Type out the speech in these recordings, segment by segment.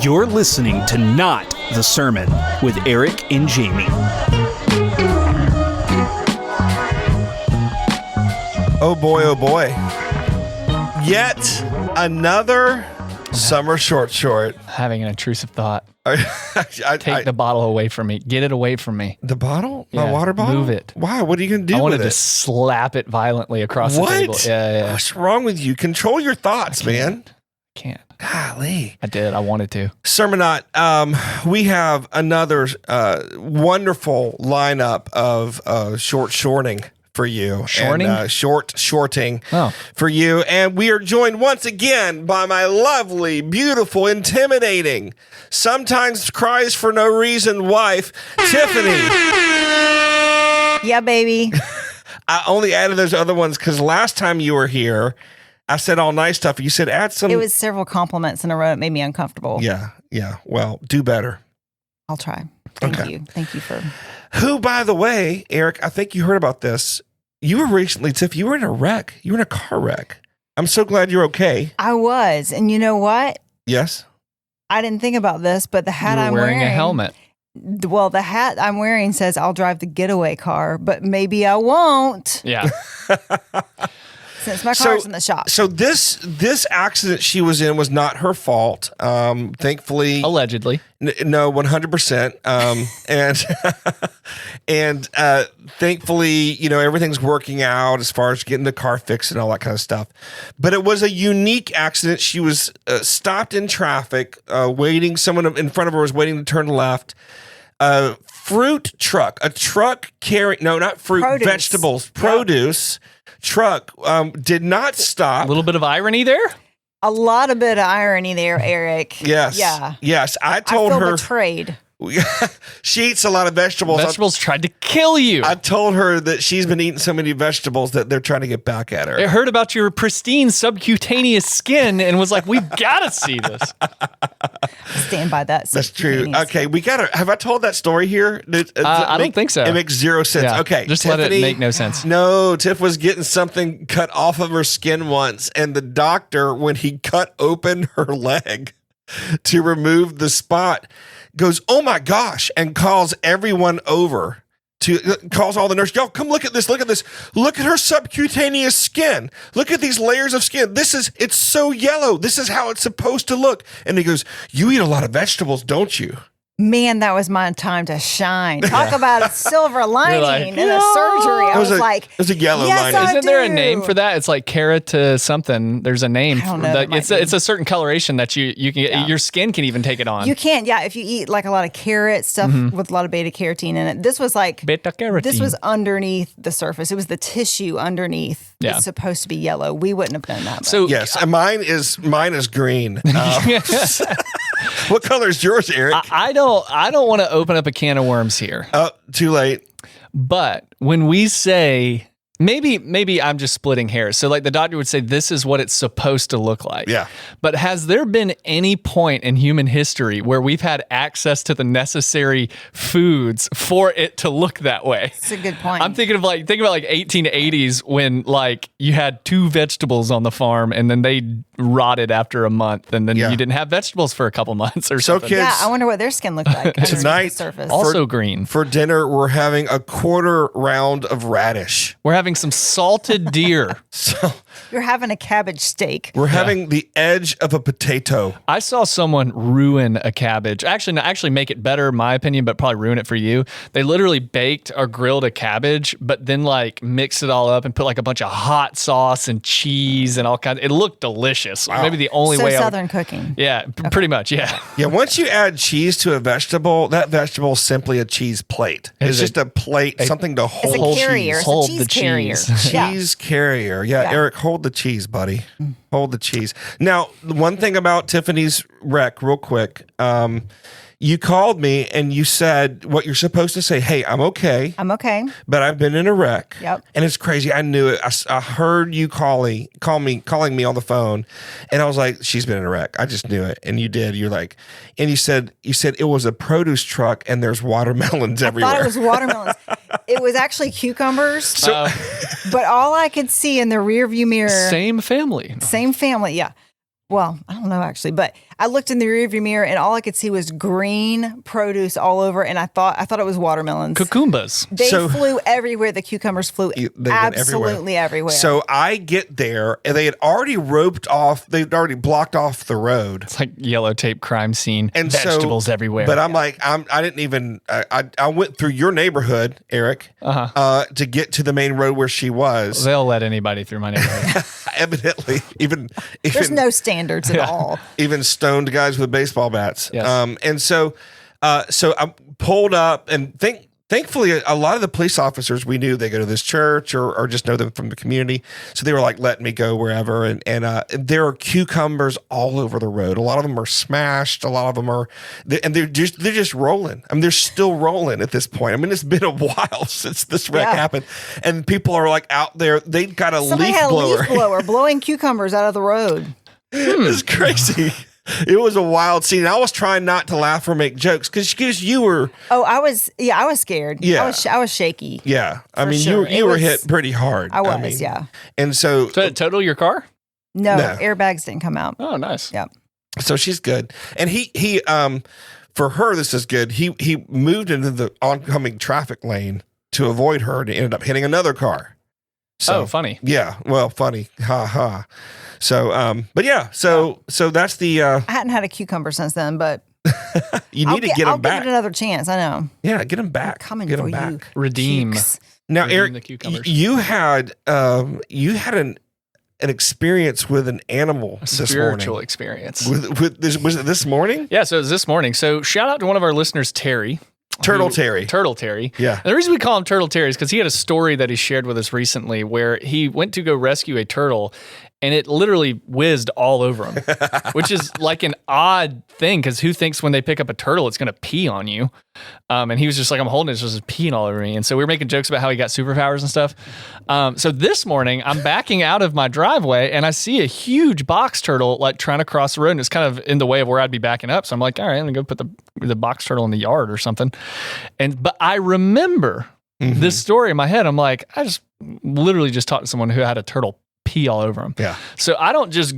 You're listening to Not the Sermon with Eric and Jamie. Oh boy. Yet another summer short. Having an intrusive thought. Take the bottle away from me. Get it away from me. The bottle? My Yeah, water bottle? move it. Why? What are you going to do I with wanted it? to slap it violently across the table. What? Yeah. What's wrong with you? Control your thoughts, man. Can't. Golly. I did. I wanted to. Sermonot, we have another wonderful lineup of shorting for you. Shorting? And, shorting Oh. for you. And we are joined once again by my lovely, beautiful, intimidating, sometimes cries for no reason wife, Tiffany. Yeah, baby. I only added those other ones because last time you were here, I said all nice stuff. You said add some. It was several compliments in a row. It made me uncomfortable. Yeah. Well, do better. I'll try. Thank Okay. you. Thank you for. Who, by the way, Eric, I think you heard about this. You were recently, Tiff, you were in a wreck. You were in a car wreck. I'm so glad you're okay. I was. And you know what? Yes? I didn't think about this, but the hat You were I'm wearing a helmet. Well, the hat I'm wearing says I'll drive the getaway car, but maybe I won't Yeah. since my car's in the shop. So this accident she was in was not her fault. Thankfully, Allegedly. no, 100%. And thankfully, everything's working out as far as getting the car fixed and all that kind of stuff. But it was a unique accident. She was stopped in traffic, waiting. Someone in front of her was waiting to turn left. A truck carrying, no, not fruit, Produce. vegetables, produce truck did not stop. A little bit of irony there. A lot of bit of irony there, Eric. Yes. Yeah. Yes. I I told feel her betrayed. she eats a lot of vegetables. Vegetables tried to kill you. I told her that she's been eating so many vegetables that they're trying to get back at her. I heard about your pristine subcutaneous skin and was like, we've got to see this. Stand by that. That's true. subcutaneous. Okay, we got to. Have I told that story here? I don't think so. It makes zero sense. Yeah, Okay, just Tiffany, let it make no sense. No, Tiff was getting something cut off of her skin once, and the doctor, when he cut open her leg to remove the spot, goes, "Oh my gosh," and calls everyone over. Calls all the nurses. Y'all, come look at this. Look at this. Look at her subcutaneous skin. Look at these layers of skin. It's so yellow. This is how it's supposed to look. And he goes, "You eat a lot of vegetables, don't you?" Man, that was my time to shine. Talk about a silver lining like, in a surgery. I was like, it was a yellow yes, lining. Isn't there a do. name for that? It's like carrot something. There's a name. I don't know, there might It's a certain coloration that you can get. Yeah. Your skin can even take it on. You can, yeah, if you eat like a lot of carrot stuff with a lot of beta carotene in it. This was like, Beta carotene. this was underneath the surface. It was the tissue underneath. Yeah. It's supposed to be yellow. We wouldn't have known that. But. So Yes, and mine is green. What color is yours, Eric? I don't want to open up a can of worms here. Oh, too late. But when we say maybe I'm just splitting hairs. So like the doctor would say, this is what it's supposed to look like. Yeah. But has there been any point in human history where we've had access to the necessary foods for it to look that way? That's a good point. I'm thinking about like 1880s when like you had 2 vegetables on the farm and then they rotted after a month and then Yeah. you didn't have vegetables for a couple months or So something. kids, yeah, I wonder what their skin looked like underneath Tonight, the surface. Also green. for dinner, we're having a quarter round of radish. We're having some salted deer. So You're having a cabbage steak. we're having the edge of a potato. I saw someone ruin a cabbage. Actually make it better, in my opinion, but probably ruin it for you. They literally baked or grilled a cabbage, but then like mixed it all up and put like a bunch of hot sauce and cheese and all kinds. It looked delicious. Wow. Maybe the only So way Southern cooking. Yeah, pretty much. Yeah. Yeah, once you add cheese to a vegetable, that vegetable is simply a cheese plate. It's Is just a plate, something to It's hold a carrier. cheese. It's a Hold cheese the carrier. cheese. Yeah. Cheese carrier. Yeah, Yeah. Eric, hold the cheese, buddy. Hold the cheese. Now, the one thing about Tiffany's wreck, real quick, you called me and you said what you're supposed to say. Hey, I'm okay, I'm okay. but I've been in a wreck. Yep. And it's crazy. I knew it. I heard you calling me on the phone, and I was like, she's been in a wreck. I just knew it. And you did. You're like, and you said it was a produce truck and there's watermelons everywhere. I thought it was watermelons. It was actually cucumbers. Uh, But all I could see in the rear view mirror, same family. same family, yeah. Well, I don't know actually, but I looked in the rearview mirror and all I could see was green produce all over, and I thought it was watermelons. Cucumbas. They flew everywhere. The cucumbers flew absolutely everywhere. So I get there, and they had already roped off. They'd already blocked off the road. It's like yellow tape crime scene. And vegetables everywhere. But I'm like, I didn't even. I went through your neighborhood, Eric, to get to the main road where she was. They'll let anybody through my neighborhood. Evidently, even there's no standards at all. Even stoned guys with baseball bats. Yes. And so I pulled up, and thankfully, a lot of the police officers we knew, they go to this church or just know them from the community. So they were like letting me go wherever. And there are cucumbers all over the road. A lot of them are smashed. A lot of them are, and they're just rolling. I mean, they're still rolling at this point. I mean, it's been a while since this wreck happened, and people are like out there. They got a Somebody leaf had blower. a leaf blower blowing cucumbers out of the road. It's crazy. It was a wild scene. I was trying not to laugh or make jokes because you were. Oh, I was scared. Yeah. I was shaky. Yeah. I mean, sure. you were hit pretty hard. I was, I mean, yeah. And so. Did it total your car? No, airbags didn't come out. Oh, nice. Yeah. So she's good. And he for her, this is good. He moved into the oncoming traffic lane to avoid her, and ended up hitting another car. So, funny. Yeah. Well, funny. Ha ha. So, but yeah, so that's the. I hadn't had a cucumber since then, but you need to get them back. I'll give it another chance. I know. Yeah, get them back. I'm coming get for them back. you. Redeem. Now, Redeem Eric, the cucumbers. you had an experience with an animal this morning. Spiritual experience. Was it this morning? Yeah, so it was this morning. So shout out to one of our listeners, Terry. Turtle Terry. Yeah. And the reason we call him Turtle Terry is because he had a story that he shared with us recently where he went to go rescue a turtle and it literally whizzed all over him, which is like an odd thing because who thinks when they pick up a turtle, it's going to pee on you? And he was just like, I'm holding it, it's just peeing all over me. And so we were making jokes about how he got superpowers and stuff. So this morning, I'm backing out of my driveway and I see a huge box turtle like trying to cross the road and it's kind of in the way of where I'd be backing up. So I'm like, all right, I'm going to go put the box turtle in the yard or something. But I remember this story in my head. I'm like, I just literally just talked to someone who had a turtle pee all over him. Yeah. So I don't just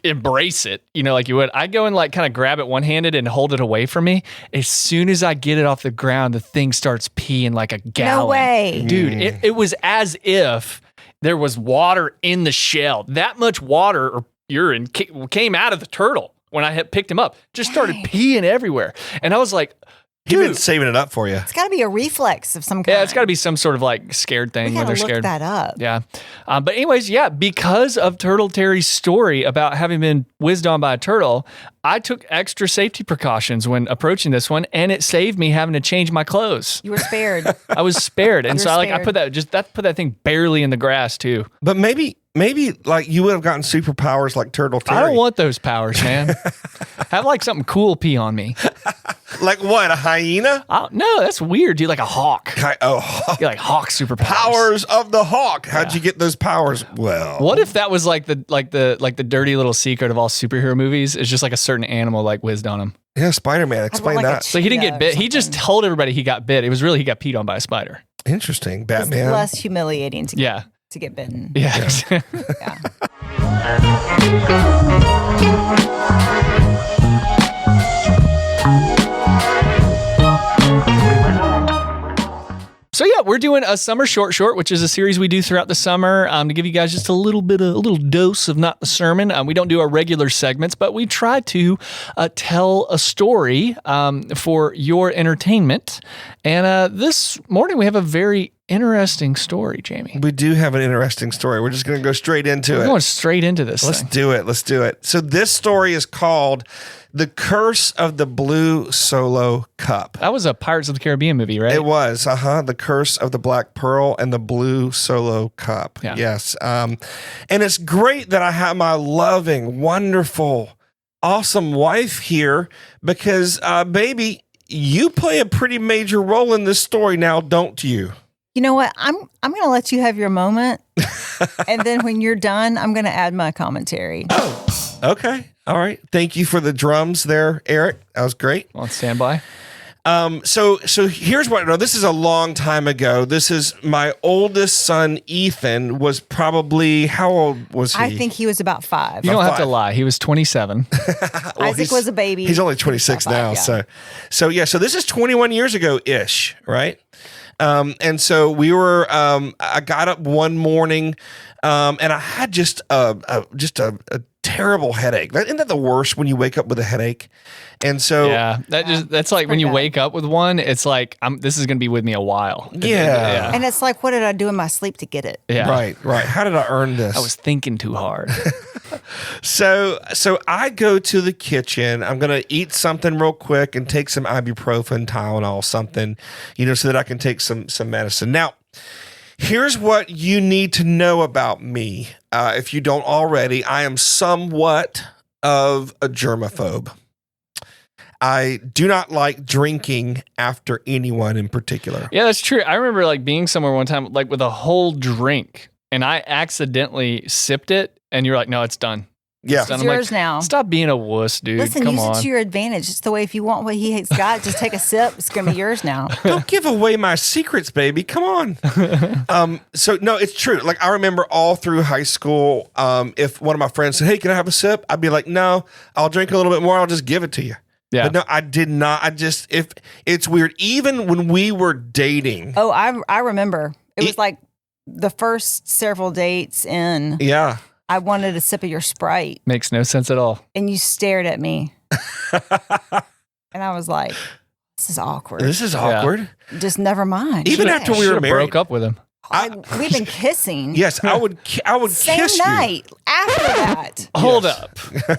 embrace it, like you would. I go and like kind of grab it one-handed and hold it away from me. As soon as I get it off the ground, the thing starts peeing like a gallon. No way. Dude, it was as if there was water in the shell. That much water or urine came out of the turtle when I had picked him up. Just started peeing everywhere. And I was like, He's been dude, saving it up for you. It's got to be a reflex of some kind. yeah, it's got to be some sort of like scared thing We when gotta they're look scared. that up. Yeah. But anyways, yeah, because of Turtle Terry's story about having been whizzed on by a turtle, I took extra safety precautions when approaching this one, and it saved me having to change my clothes. You were spared. I was spared. And You so were I put that thing barely in the grass too. But maybe like you would have gotten superpowers like Turtle Terry. I don't want those powers, man. Have like something cool pee on me. Like what? A hyena? No, that's weird, dude. Like a hawk. Oh, You're like hawk superpowers. powers of the hawk. How'd you get those powers? Well, What if that was like the dirty little secret of all superhero movies? It's just like a certain animal like whizzed on him. Yeah, Spider-Man. Explain like a that. So he didn't get cheetah bit. or He just something. told everybody he got bit. It was really he got peed on by a spider. Interesting. It's Batman. less humiliating to Yeah. get bitten. Yeah. Yeah. So yeah, we're doing a summer short, which is a series we do throughout the summer to give you guys just a little dose of not the sermon. We don't do our regular segments, but we try to tell a story for your entertainment. And this morning we have a very interesting story, Jamie. We do have an interesting story. We're just going to go straight into We're it. going straight into this Let's thing. do it. Let's do it. So this story is called The Curse of the Blue Solo Cup. That was a Pirates of the Caribbean movie, right? It was, The Curse of the Black Pearl and the Blue Solo Cup. Yeah. Yes. And it's great that I have my loving, wonderful, awesome wife here because, baby, you play a pretty major role in this story now, don't you? You know what? I'm going to let you have your moment, and then when you're done, I'm going to add my commentary. Okay. All right. Thank you for the drums there, Eric. That was great. On standby. So here's what. No, this is a long time ago. This is my oldest son, Ethan, was probably, how old was he? I think he was about 5. You don't have to 5. lie. He was 27. Isaac was a baby. He's only 26 About 5, now. yeah. So this is 21 years ago ish, right? And so we were. I got up one morning, and I had just a terrible headache. Isn't that the worst when you wake up with a headache? And so Yeah, that's like when you bad. wake up with one, it's like this is going to be be with me a while. Yeah. And it's like, what did I do in my sleep to get it? Yeah. Right. How did I earn this? I was thinking too hard. So I go to the kitchen. I'm gonna eat something real quick and take some ibuprofen, Tylenol, something, so that I can take some medicine. Now, here's what you need to know about me. If you don't already, I am somewhat of a germaphobe. I do not like drinking after anyone in particular. Yeah, that's true. I remember like being somewhere one time, like with a whole drink, and I accidentally sipped it, and you're like, "No, it's done. Yeah. It's done." It's I'm like, yours now. Stop being a wuss, dude. Listen, Come use on. it to your advantage. It's the way if you want what he's got, just take a sip. It's going to be yours now. Don't give away my secrets, baby. Come on. So no, it's true. Like I remember all through high school, if one of my friends said, "Hey, can I have a sip?" I'd be like, "No, I'll drink a little bit more. I'll just give it to you." Yeah. But no, I did not. If it's weird, even when we were dating. Oh, I remember. It was like the first several dates in. Yeah. I wanted a sip of your Sprite, Makes no sense at all. and you stared at me. And I was like, this is awkward. This is awkward. Just never mind. Even after we were Should've married. broke up with him. We've been kissing. Yes, I would Same kiss night after that. Hold Yes. up. you.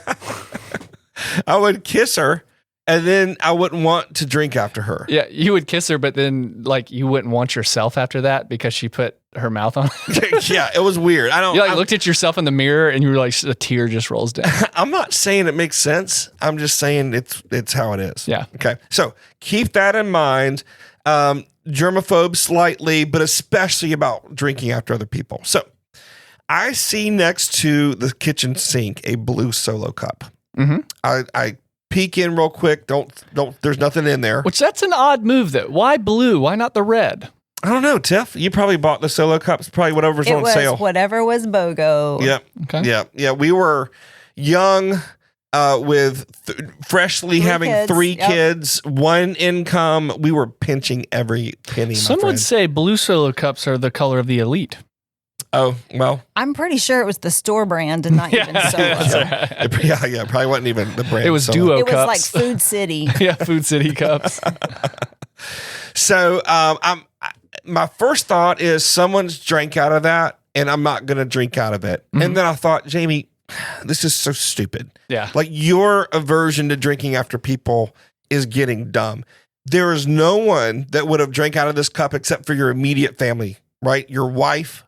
I would kiss her, and then I wouldn't want to drink after her. Yeah, you would kiss her, but then like you wouldn't want yourself after that because she put her mouth on it. Yeah, it was weird. You like looked at yourself in the mirror and you were like, a tear just rolls down. I'm not saying it makes sense. I'm just saying it's how it is. Yeah. Okay. So keep that in mind. Germaphobe slightly, but especially about drinking after other people. So I see next to the kitchen sink a blue Solo cup. Mm-hmm. I peek in real quick. Don't. There's nothing in there. Which that's an odd move. That why blue? Why not the red? I don't know, Tiff. You probably bought the Solo cups. Probably whatever's It on was sale. whatever was BOGO. Yep. Okay. Yeah. We were young, with freshly 3 having kids. 3 Yep. kids, one income. We were pinching every penny. Some my would friend. say blue Solo cups are the color of the elite. Oh well. I'm pretty sure it was the store brand and not even Solo. Yeah. Probably wasn't even the brand. It was Solo. Duo It was cups. like Food City. Yeah, Food City cups. So my first thought is someone's drank out of that, and I'm not going to drink out of it. And then I thought, Jamie, this is so stupid. Yeah. Like your aversion to drinking after people is getting dumb. There is no one that would have drank out of this cup except for your immediate family, right? Your wife,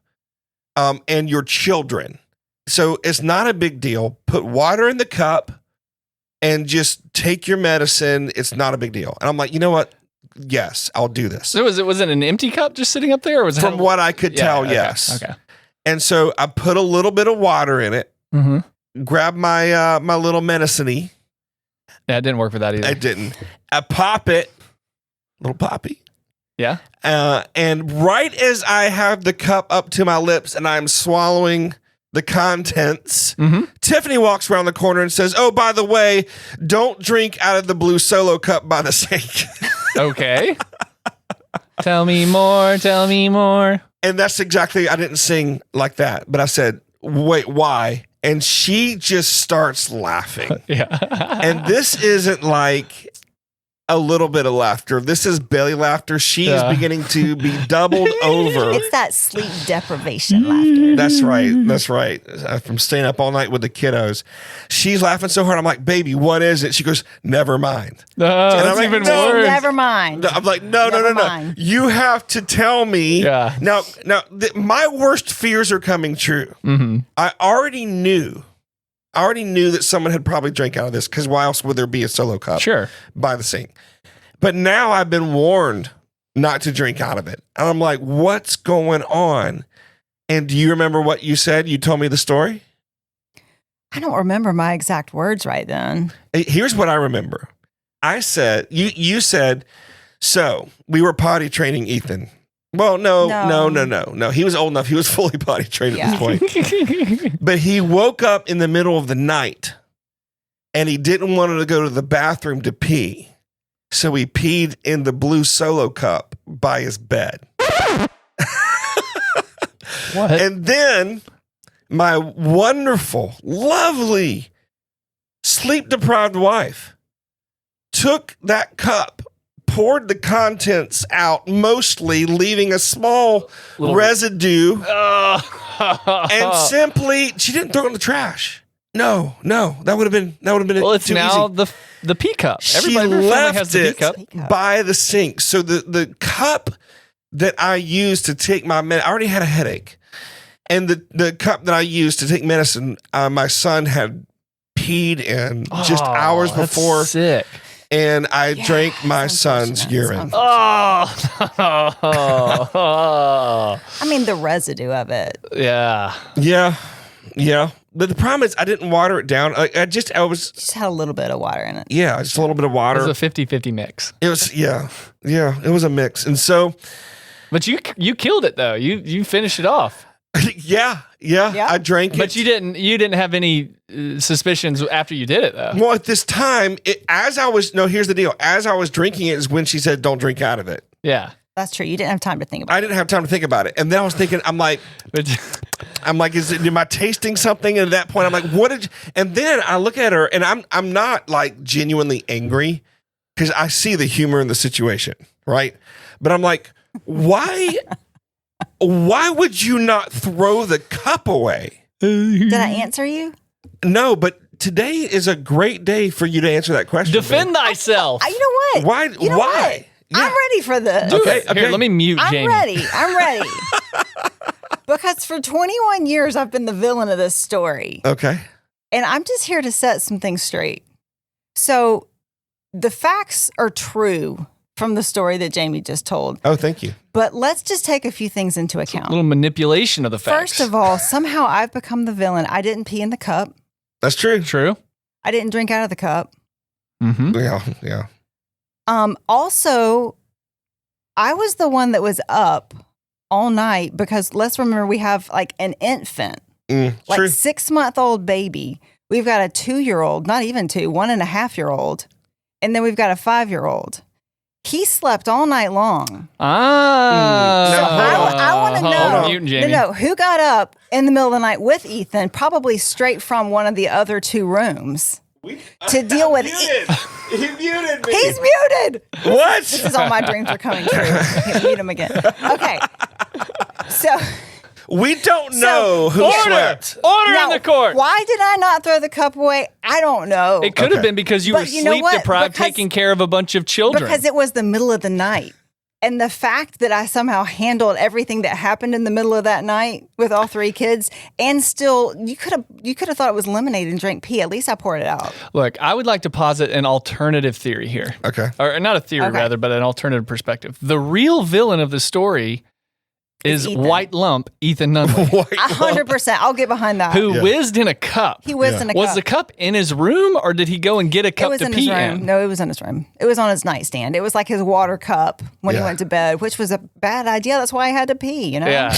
and your children. So it's not a big deal. Put water in the cup and just take your medicine. It's not a big deal. And I'm like, you know what? Yes, I'll do this. So was it an empty cup just sitting up there, or was it From what I could tell, okay, yes. Okay. And so I put a little bit of water in it, Mm-hmm. grab my my little medicine-y. Yeah, it didn't work for that either. I didn't. I pop it, little poppy. Yeah. And right as I have the cup up to my lips and I'm swallowing the contents, Tiffany walks around the corner and says, "Oh, by the way, don't drink out of the blue Solo cup by the sink." Okay. Tell me more. Tell me more. And that's exactly, I didn't sing like that, but I said, "Wait, why?" And she just starts laughing. Yeah. And this isn't like a little bit of laughter. This is belly laughter. She is beginning to be doubled over. It's that sleep deprivation laughter. That's right. That's right. From staying up all night with the kiddos. She's laughing so hard. I'm like, "Baby, what is it?" She goes, "Never mind." No, I'm that's like, even no, worse. Never mind. I'm like, no. Never mind. You have to tell me. Yeah. Now, my worst fears are coming true. Mm-hmm. I already knew that someone had probably drank out of this, because why else would there be a Solo cup Sure. by the sink? But now I've been warned not to drink out of it. And I'm like, what's going on? And do you remember what you said? You told me the story? I don't remember my exact words right then. Here's what I remember. I said, you said, so we were potty training Ethan. Well, no. He was old enough. He was fully potty trained at this point. But he woke up in the middle of the night and he didn't want to go to the bathroom to pee. So he peed in the blue Solo cup by his bed. What? And then my wonderful, lovely, sleep-deprived wife took that cup, poured the contents out, mostly leaving a small residue, and simply she didn't throw it in the trash. No, that would have been Well, it's too now easy. the pea cup. She Every family left has the it pea cup. by the sink. So the cup that I used to take my I already had a headache, and the cup that I used to take medicine, my son had peed in just hours that's before. Sick. And I drank my that's son's unfortunate. urine. Oh. I mean, the residue of it. Yeah. Yeah. But the problem is I didn't water it down. I was Just had a little bit of water in it. just a little bit of It water. was a 50-50 mix. It was it was a mix. And so But you killed it though. You finished it off. yeah, I drank it. But you didn't have any suspicions after you did it though. Well, at this time, here's the deal. As I was drinking it is when she said, "Don't drink out of it." Yeah. That's true. You didn't have time to think about I didn't have time to think about it. And then I was thinking, am I tasting something? And at that point, I'm like, what did you? And then I look at her and I'm not like genuinely angry because I see the humor in the situation, right? But I'm like, why would you not throw the cup away? Did I answer you? No, but today is a great day for you to answer that question. Defend babe. thyself. You know what? Why? You know Why? what? I'm ready for this. Okay. Here, let me mute Jamie. I'm ready. Because for 21 years, I've been the villain of this story. Okay. And I'm just here to set some things straight. So the facts are true from the story that Jamie just told. Oh, thank you. But let's just take a few things into account. A little manipulation of the facts. First of all, somehow I've become the villain. I didn't pee in the cup. That's true. True. I didn't drink out of the cup. Mm-hmm. Yeah. Also, I was the one that was up all night because let's remember we have like an infant, like True. 6-month-old baby. We've got a 2-year-old, not even 2, 1.5-year-old. And then we've got a 5-year-old. He slept all night long. Ah. I want to Hold know. on, muting Jamie. No, who got up in the middle of the night with Ethan, probably straight from one of the other 2 rooms to deal with it. He muted me. He's muted. What? This is all my dreams are coming true. Can't mute him again. Okay. So We don't know who slept. Order now, in the court. why did I not throw the cup away? I don't know. It could have been because you But were you know sleep what? deprived, Because- taking care of a bunch of children. Because it was the middle of the night. And the fact that I somehow handled everything that happened in the middle of that night with all 3 kids, and still, you could have thought it was lemonade and drank pee. At least I poured it out. Look, I would like to posit an alternative theory here. Okay. Or not a theory, Okay. rather, but an alternative perspective. The real villain of the story is Ethan. White Lump, Ethan Nunley, 100%. I'll get behind that. who whizzed in a cup. He whizzed in a Was cup. the cup in his room, or did he go and get a It cup was to in his pee room. in? No, it was in his room. It was on his nightstand. It was like his water cup when he Yeah. went to bed, which was a bad idea. That's why I had to pee, you know? Yeah.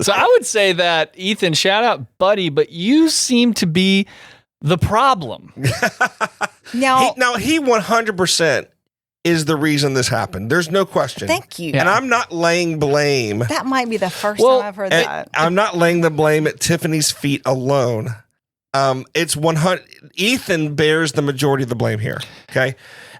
So I would say that, Ethan, shout out, buddy, but you seem to be the problem. Now, He 100% is the reason this happened. There's no question. thank you. And I'm not laying blame. That might be the first Well, time I've heard that. I'm not laying the blame at Tiffany's feet alone. It's 100. Ethan bears the majority of the blame here. Okay.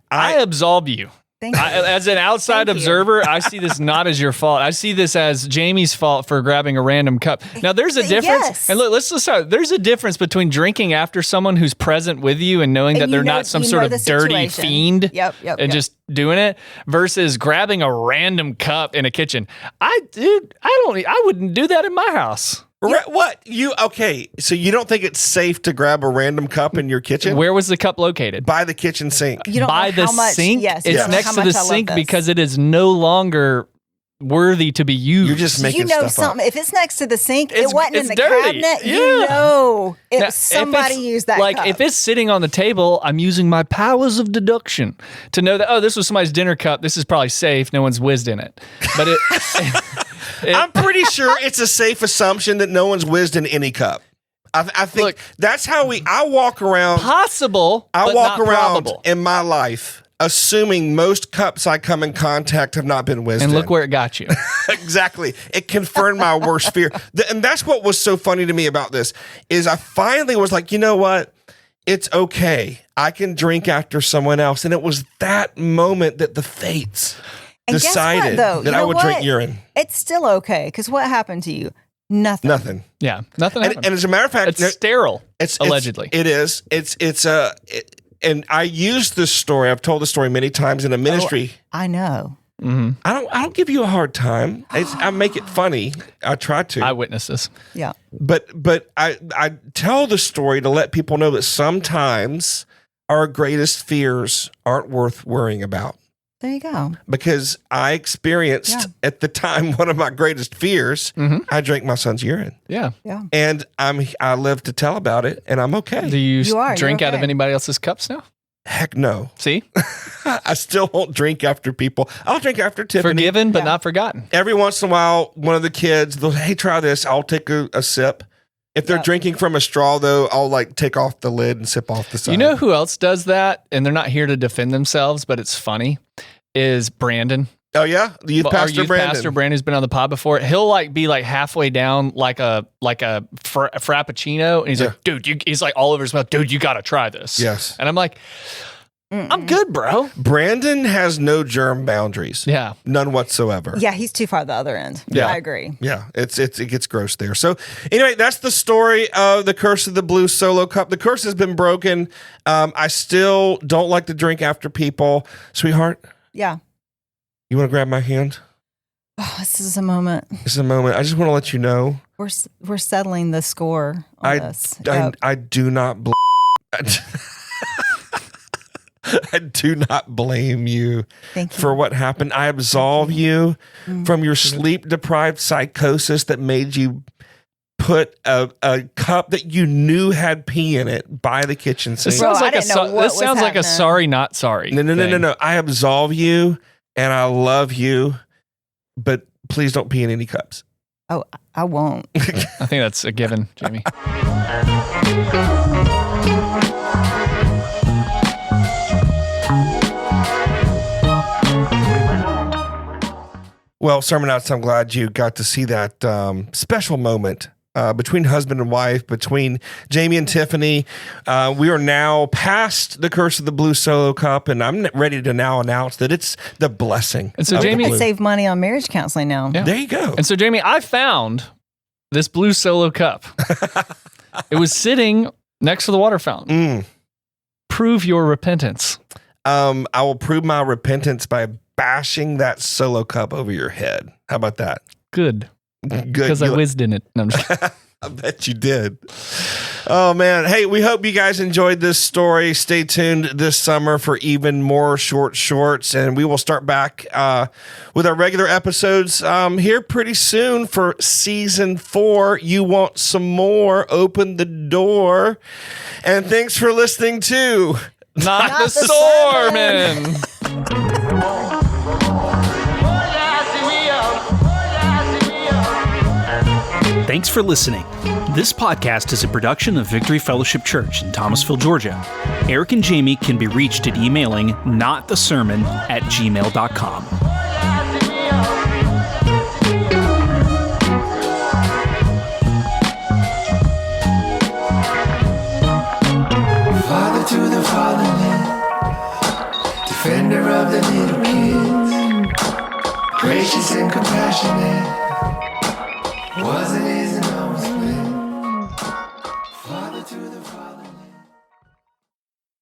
I absolve you. Thank you. As an outside Thank you. observer, I see this not as your fault. I see this as Jamie's fault for grabbing a random cup. Now, there's a difference. Yes. And look, let's start. There's a difference between drinking after someone who's present with you and knowing And that you they're know- not some you sort know of the dirty situation. fiend Yep. and just doing it versus grabbing a random cup in a kitchen. I wouldn't do that in my house. What? Okay. So you don't think it's safe to grab a random cup in your kitchen? Where was the cup located? By the kitchen sink. You don't By know the how much, sink. Yes, It's you don't know next how to the much I love sink this. because it is no longer worthy to be used. You're just making You know stuff something. If it's next to the sink, It's- it wasn't in it's the dirty. cabinet. Yeah. You know, Now, if somebody it's- used that Like cup. if it's sitting on the table, I'm using my powers of deduction to know that, oh, this was somebody's dinner cup. This is probably safe. No one's whizzed in it. But I'm pretty sure it's a safe assumption that no one's whizzed in any cup. I think Look, that's how I walk around. possible, I but walk not around probable. in my life assuming most cups I come in contact have not been whizzed And in. look where it got you. Exactly. It confirmed my worst fear. And that's what was so funny to me about this is I finally was like, you know what? It's okay. I can drink after someone else. And it was that moment that the fates And guess what, decided though? that You I know would what? drink urine. It's still okay because what happened to you? Nothing. Nothing. Yeah, nothing happened. And as a matter of fact, It's sterile, it's allegedly. it is. And I used this story. I've told this story many times in a ministry. I know. I don't give you a hard time. I make it funny. I try to. Eyewitnesses. Yeah. But I tell the story to let people know that sometimes our greatest fears aren't worth worrying about. There you go. Because I experienced at the time one of my greatest fears. I drank my son's urine, Yeah. Yeah. and I live to tell about it, and I'm okay. Do you, You're drink out of okay. anybody else's cups now? Heck no. See? I still won't drink after people. I'll drink after Tiffany. Forgiven, but not forgotten. Every once in a while, one of the kids, they'll say, hey, try this. I'll take a sip. If they're drinking from a straw, though, I'll like take off the lid and sip off the side. You know who else does that? And they're not here to defend themselves, but it's funny, is Brandon. Oh, yeah? The youth Our pastor, youth Brandon. pastor Brandon, who's been on the pod before. He'll like be like halfway down like a frappuccino, and he's like, dude, he's like all over his mouth, dude, you got to try this. Yes. And I'm like, I'm good, bro. Brandon has no germ boundaries. Yeah. None whatsoever. Yeah, he's too far the other end. Yeah. I agree. Yeah, it gets gross there. So anyway, that's the story of the curse of the blue solo cup. The curse has been broken. I still don't like to drink after people. Sweetheart, Yeah. you want to grab my hand? Oh, this is a moment. This is a moment. I just want to let you know. We're settling the score on this. I do not I do not blame you Thank you. for what happened. I absolve you from your sleep deprived psychosis that made you put a cup that you knew had pee in it by the kitchen sink. This sounds Bro, I like didn't know what this was sounds like a happening. sorry, not sorry. No. I absolve you and I love you, but please don't pee in any cups. Oh, I won't. I think that's a given, Jamie. Well, Sermonites, I'm glad you got to see that special moment between husband and wife, between Jamie and Tiffany. We are now past the curse of the blue solo cup, and I'm ready to now announce that it's the blessing. And so of the Jamie- I blue. save money on marriage counseling now. Yeah. There you go. And so, Jamie, I found this blue solo cup. It was sitting next to the water fountain. Prove your repentance. I will prove my repentance by bashing that solo cup over your head. How about that? Good. Good. Because I whizzed in it. No, I'm just kidding. I bet you did. Oh, man. Hey, we hope you guys enjoyed this story. Stay tuned this summer for even more short shorts, and we will start back with our regular episodes here pretty soon for season 4. You want some more? Open the door. And thanks for listening to Not the the Stormin'. Thanks for listening. This podcast is a production of Victory Fellowship Church in Thomasville, Georgia. Eric and Jamie can be reached at emailing notthesermon@gmail.com. Father to the fatherless, defender of the little kids, gracious and compassionate, wasn't